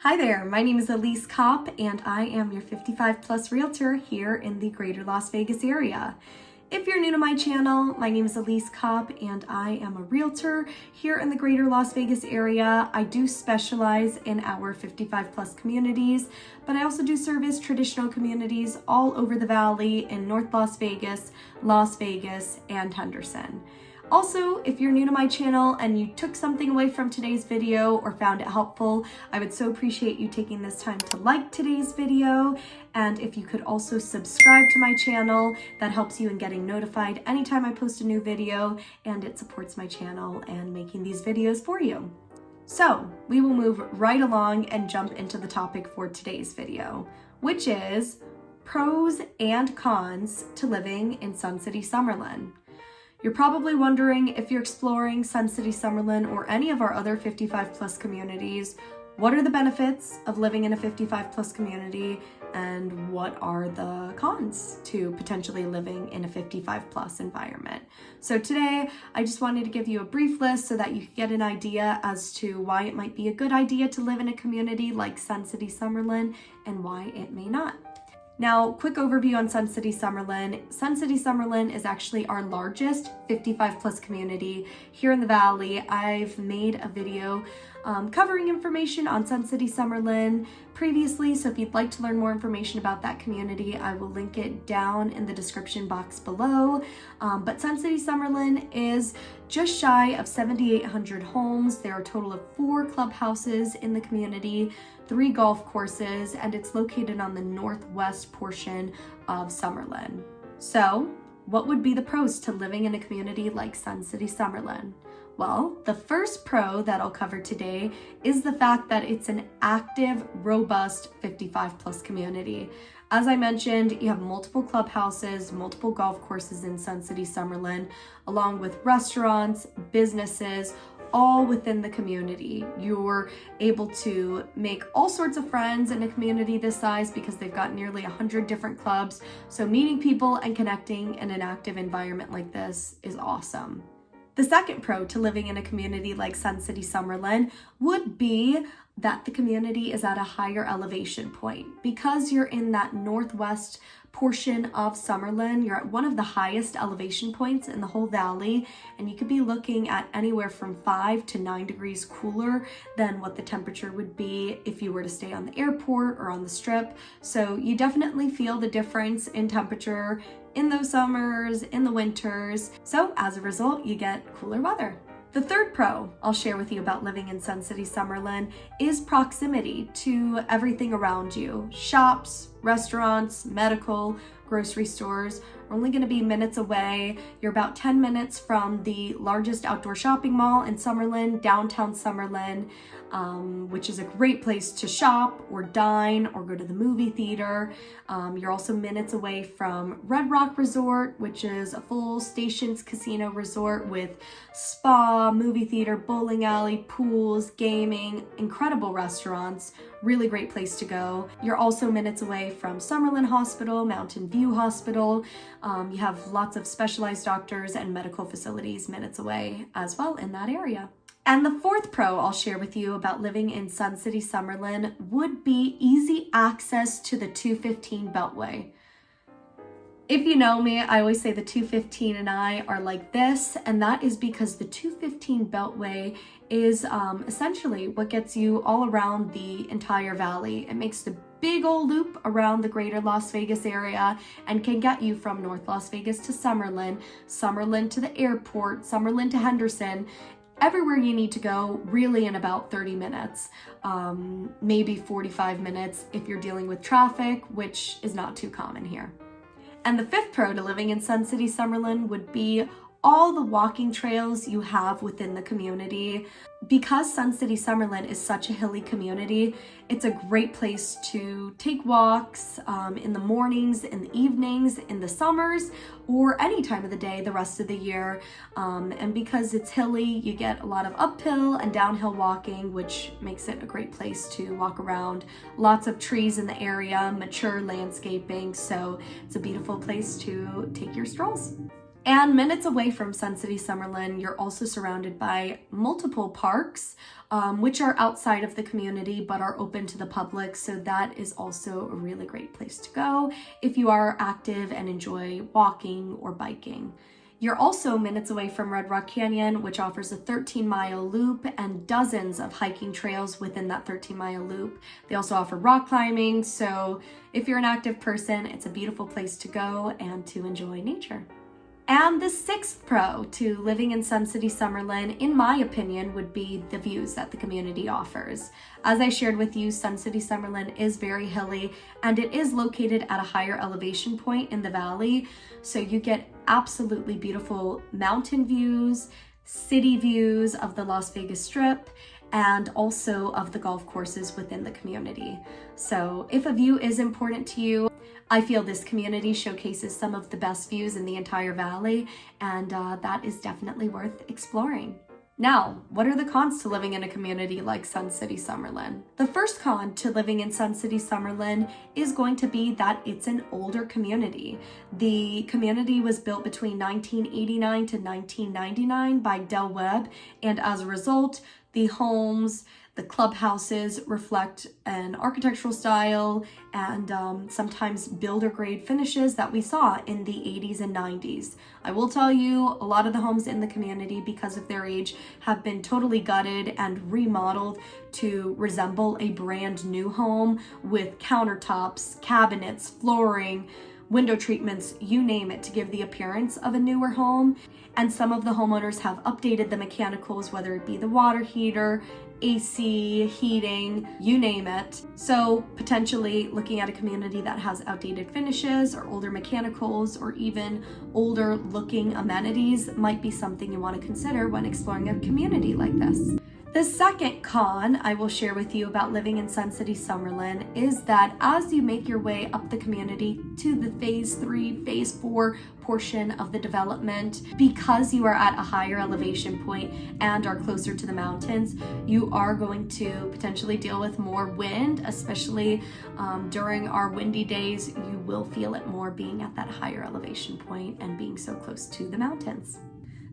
Hi there, my name is Elise Kopp and I am your 55 plus realtor here in the greater Las Vegas area. If you're new to my channel, my name is Elise Kopp and I am a realtor here in the greater Las Vegas area. I do specialize in our 55 plus communities, but I also do service traditional communities all over the valley in North Las Vegas, and Henderson. Also, if you're new to my channel and you took something away from today's video or found it helpful, I would so appreciate you taking this time to like today's video. And if you could also subscribe to my channel, that helps you in getting notified anytime I post a new video, and it supports my channel and making these videos for you. So we will move right along and jump into the topic for today's video, which is pros and cons to living in Sun City Summerlin. You're probably wondering, if you're exploring Sun City Summerlin or any of our other 55 plus communities, what are the benefits of living in a 55 plus community and what are the cons to potentially living in a 55 plus environment? So today, I just wanted to give you a brief list so that you can get an idea as to why it might be a good idea to live in a community like Sun City Summerlin and why it may not. Now, quick overview on Sun City Summerlin. Sun City Summerlin is actually our largest 55 plus community here in the Valley. I've made a video covering information on Sun City Summerlin previously, so if you'd like to learn more information about that community, I will link it down in the description box below. But Sun City Summerlin is just shy of 7,800 homes. There are a total of 4 clubhouses in the community, 3 golf courses, and it's located on the northwest portion of Summerlin. So, what would be the pros to living in a community like Sun City Summerlin? Well, the first pro that I'll cover today is the fact that it's an active, robust 55 plus community. As I mentioned, you have multiple clubhouses, multiple golf courses in Sun City Summerlin, along with restaurants, businesses, all within the community. You're able to make all sorts of friends in a community this size because they've got nearly 100 different clubs. So meeting people and connecting in an active environment like this is awesome. The second pro to living in a community like Sun City Summerlin would be that the community is at a higher elevation point. Because you're in that northwest portion of Summerlin, you're at one of the highest elevation points in the whole valley, and you could be looking at anywhere from 5 to 9 degrees cooler than what the temperature would be if you were to stay on the airport or on the strip. So you definitely feel the difference in temperature in those summers, in the winters. So as a result, you get cooler weather. The third pro I'll share with you about living in Sun City Summerlin is proximity to everything around you. Shops, restaurants, medical, grocery stores are only going to be minutes away. You're about 10 minutes from the largest outdoor shopping mall in Summerlin, downtown Summerlin, which is a great place to shop or dine or go to the movie theater. You're also minutes away from Red Rock Resort, which is a full Stations Casino resort with spa, movie theater, bowling alley, pools, gaming, incredible restaurants, really great place to go. You're also minutes away from Summerlin Hospital, Mountain View Hospital. You have lots of specialized doctors and medical facilities minutes away as well in that area. And the fourth pro I'll share with you about living in Sun City Summerlin would be easy access to the 215 Beltway. If you know me, I always say the 215 and I are like this, and that is because the 215 Beltway is essentially what gets you all around the entire valley. It makes the big old loop around the greater Las Vegas area and can get you from North Las Vegas to Summerlin, Summerlin to the airport, Summerlin to Henderson, everywhere you need to go really in about 30 minutes, maybe 45 minutes if you're dealing with traffic, which is not too common here. And the fifth pro to living in Sun City Summerlin would be all the walking trails you have within the community. Because Sun City Summerlin is such a hilly community, it's a great place to take walks in the mornings, in the evenings, in the summers, or any time of the day the rest of the year. And because it's hilly, you get a lot of uphill and downhill walking, which makes it a great place to walk around. Lots of trees in the area, mature landscaping, so it's a beautiful place to take your strolls. And minutes away from Sun City Summerlin, you're also surrounded by multiple parks, which are outside of the community but are open to the public. So that is also a really great place to go if you are active and enjoy walking or biking. You're also minutes away from Red Rock Canyon, which offers a 13-mile loop and dozens of hiking trails within that 13-mile loop. They also offer rock climbing, so if you're an active person, it's a beautiful place to go and to enjoy nature. And the sixth pro to living in Sun City Summerlin, in my opinion, would be the views that the community offers. As I shared with you, Sun City Summerlin is very hilly and it is located at a higher elevation point in the valley. So you get absolutely beautiful mountain views, city views of the Las Vegas Strip, and also of the golf courses within the community. So if a view is important to you, I feel this community showcases some of the best views in the entire valley, and that is definitely worth exploring. Now, what are the cons to living in a community like Sun City Summerlin? The first con to living in Sun City Summerlin is going to be that it's an older community. The community was built between 1989 to 1999 by Del Webb, and as a result, the homes, the clubhouses reflect an architectural style and sometimes builder grade finishes that we saw in the 80s and 90s. I will tell you, a lot of the homes in the community, because of their age, have been totally gutted and remodeled to resemble a brand new home with countertops, cabinets, flooring, window treatments, you name it, to give the appearance of a newer home. And some of the homeowners have updated the mechanicals, whether it be the water heater, AC, heating, you name it. So potentially looking at a community that has outdated finishes or older mechanicals or even older looking amenities might be something you want to consider when exploring a community like this. The second con I will share with you about living in Sun City Summerlin is that as you make your way up the community to the phase 3, phase 4 portion of the development, because you are at a higher elevation point and are closer to the mountains, you are going to potentially deal with more wind, especially during our windy days. You will feel it more being at that higher elevation point and being so close to the mountains.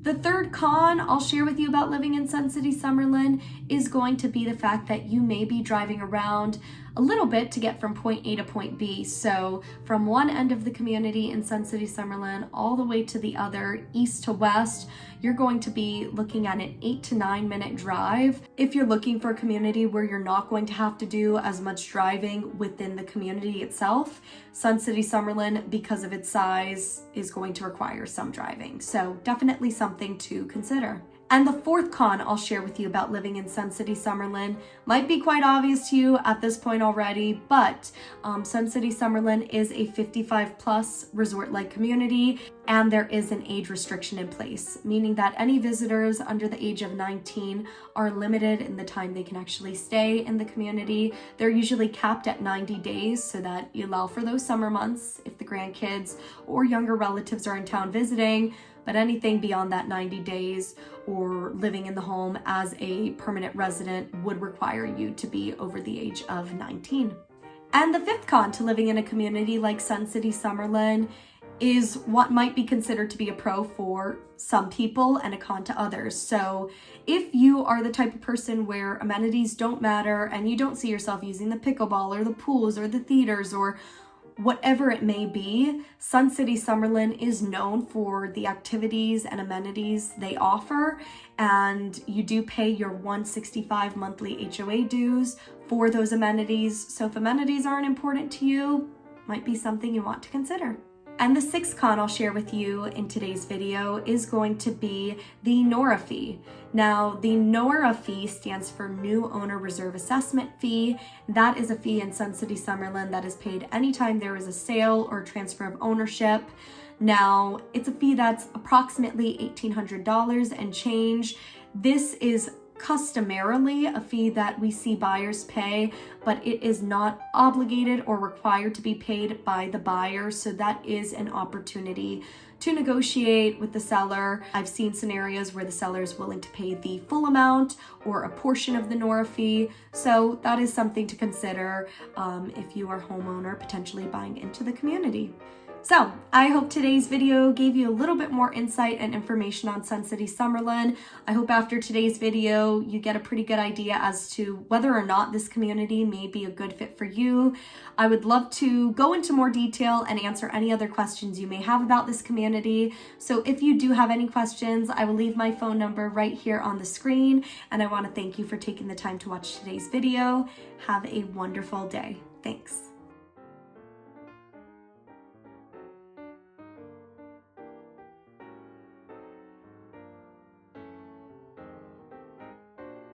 The third con I'll share with you about living in Sun City Summerlin is going to be the fact that you may be driving around a little bit to get from point A to point B. So from one end of the community in Sun City Summerlin all the way to the other, east to west, you're going to be looking at an 8 to 9 minute drive. If you're looking for a community where you're not going to have to do as much driving within the community itself, Sun City Summerlin, because of its size, is going to require some driving. So definitely something to consider. And the fourth con I'll share with you about living in Sun City Summerlin might be quite obvious to you at this point already, but Sun City Summerlin is a 55 plus resort-like community, and there is an age restriction in place, meaning that any visitors under the age of 19 are limited in the time they can actually stay in the community. They're usually capped at 90 days so that you allow for those summer months if the grandkids or younger relatives are in town visiting. But anything beyond that 90 days or living in the home as a permanent resident would require you to be over the age of 19. And the fifth con to living in a community like Sun City Summerlin is what might be considered to be a pro for some people and a con to others. So if you are the type of person where amenities don't matter and you don't see yourself using the pickleball or the pools or the theaters or whatever it may be, Sun City Summerlin is known for the activities and amenities they offer, and you do pay your $165 monthly HOA dues for those amenities. So if amenities aren't important to you, might be something you want to consider. And the sixth con I'll share with you in today's video is going to be the Nora Fee. Now, the Nora Fee stands for New Owner Reserve Assessment Fee. That is a fee in Sun City Summerlin that is paid anytime there is a sale or transfer of ownership. Now, it's a fee that's approximately $1,800 and change. This is customarily a fee that we see buyers pay, but it is not obligated or required to be paid by the buyer. So that is an opportunity to negotiate with the seller. I've seen scenarios where the seller is willing to pay the full amount or a portion of the Nora Fee. So that is something to consider if you are a homeowner potentially buying into the community. So I hope today's video gave you a little bit more insight and information on Sun City Summerlin. I hope after today's video you get a pretty good idea as to whether or not this community may be a good fit for you. I would love to go into more detail and answer any other questions you may have about this community. So if you do have any questions, I will leave my phone number right here on the screen. And I want to thank you for taking the time to watch today's video. Have a wonderful day. Thanks.